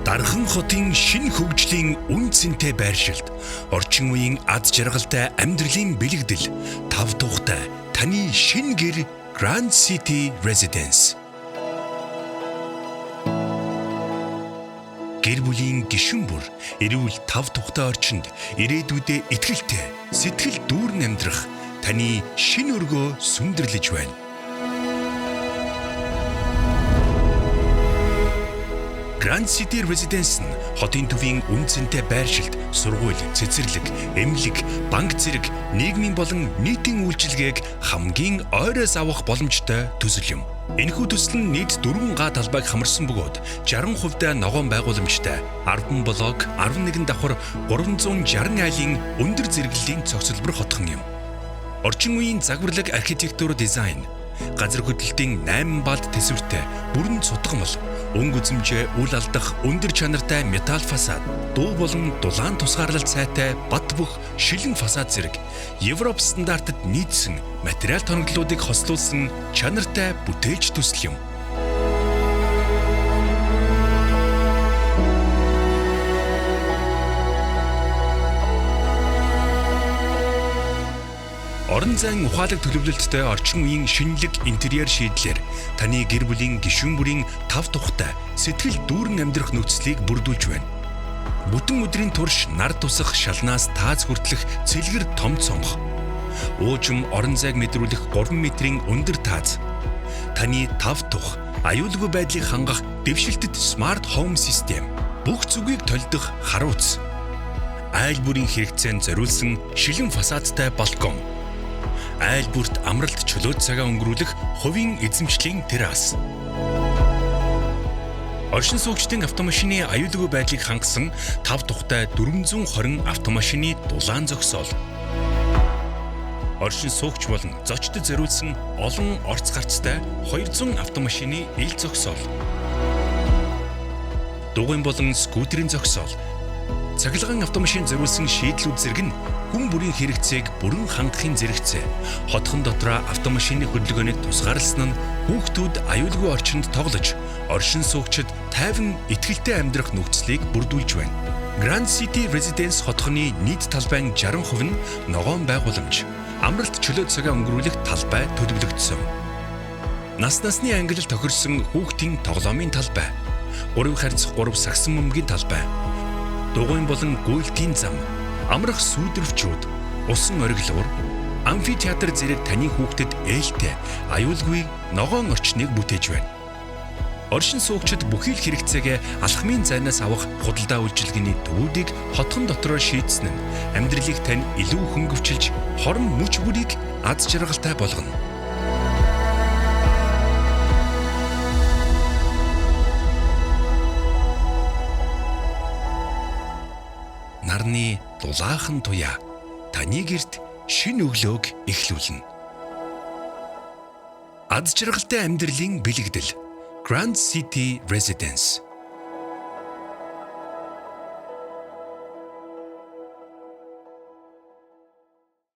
Дархан хотын шинэ хөгжлийн үн цэнтэй байршилд орчин үеийн аз жаргалтай амьдралын бэлэгдэл тав тухтай таны шинэ гэр Grand City Residence. Гэр бүлийн гишүүн бүр эрүүл тав тухтай орчинд ирээдүйдээ итгэлтэй сэтгэл дүүрэн амьдрах таны шинэ өргөө сүндэрлэж байна. Grand City Residence нь хотын төвийн үн цэнтэй байршилд сургууль, цэцэрлэг, эмнэлэг, банк зэрэг нийгмийн болон нийтийн үйлчилгээг хамгийн ойроос авах боломжтой төсөл юм. Энэхүү төсөл нь нийт 4 га талбайг хамарсан бөгөөд 60% ногоон байгууламжтай 10 блок, 11 давхар 360 айлын өндөр зэрэглэлийн цогцлбор хотхон юм. Орчин үеийн загварлаг архитектур дизайн, газар хөдлөлтийн 8 балд төсвөртэй бүрэн цутгамал, өнгө үзмжээ үл алдах өндөр чанартай металл фасад, дуу болон дулаан тусгаарлалт сайтай бат бөх шилэн фасад зэрэг Европ стандартад нийцсэн материал тоноглолуудыг хослуулсан чанартай бүтээлч төсөл юм. Орон зайн ухаалаг төлөвлөлттэй орчин үеийн шинэлэг интерьер шийдлэр таны гэр бүлийн гишүүн бүрийн тав тухтай сэтгэл дүүрэн амьдрах нөхцөлийг бүрдүүлж байна. Бүтэн өдрийн турш нар тусах шалнаас тааз хүртэлх цэлгэр том цонх. Уужим орон зайг мэдрүүлэх 3 метрийн өндөр тааз. Таны тав тух аюулгүй байдлыг хангах дэвшилтэд смарт хоум систем. Бүх зүгийг толдох харуулц. Айл бүрийн хэрэгцээнд зориулсан шилэн фасадтай балкон. Айл бүрт амралт чөлөөт цагаа өнгөрүүлэх хувийн эзэмшлийн террас. Оршин суугчдын автомашины аюулгүй байдлыг хангасан тав тухтай 420 автомашины дулаан зогсоол. Оршин суугч болон зочдод зориулсан олон орц гарцтай 200 автомашины ил зогсоол. Дугуйн болон скутерийн зогсоол. Цахилгаан автомашин зориулсан шийдлүүд зэрэг нь хүн бүрийн хэрэгцээг бүрэн хангахын зэрэгцээ. Хотхон дотроо автомашины хөдөлгөөнийг тусгаарласан нь хүүхдүүд аюулгүй орчинд тоглож, оршин суугчид тайван итгэлтэй амьдрах нөхцөлийг бүрдүүлж байна. Grand City Residence хотхоны нийт талбайн 60% нь ногоон байгууламж, амралт чөлөөт цагаа өнгөрүүлэх талбай төлөвлөгдсөн. Насны ангилал тохирсон хүүхдийн тоглоомын талбай, 3x3 сагсан мөмгийн талбай, дугуйн болон гуйлтийн зам, амрах сүйдвэрчүүд, усан ориглуур, амфитеатр зэрэг таны хүүхдэд ээлтэй, аюулгүй ногоон орчныг бүтээж байна. Оршин суугчид бүхий л хэрэгцээгээ алхмын зайнаас авах худалдаа үйлчилгээний төвүүдийг хотхон дотроо шийдсэн нь амьдралыг тань илүү хөнгөвчилж, хорон мөч бүрийг аз жаргалтай болгоно. Нарны дулаахан туяа таны гэрт шинэ өглөөг эхлүүлнэ. Аз жаргалтай амьдралын бэлэгдэл Grand City Residence.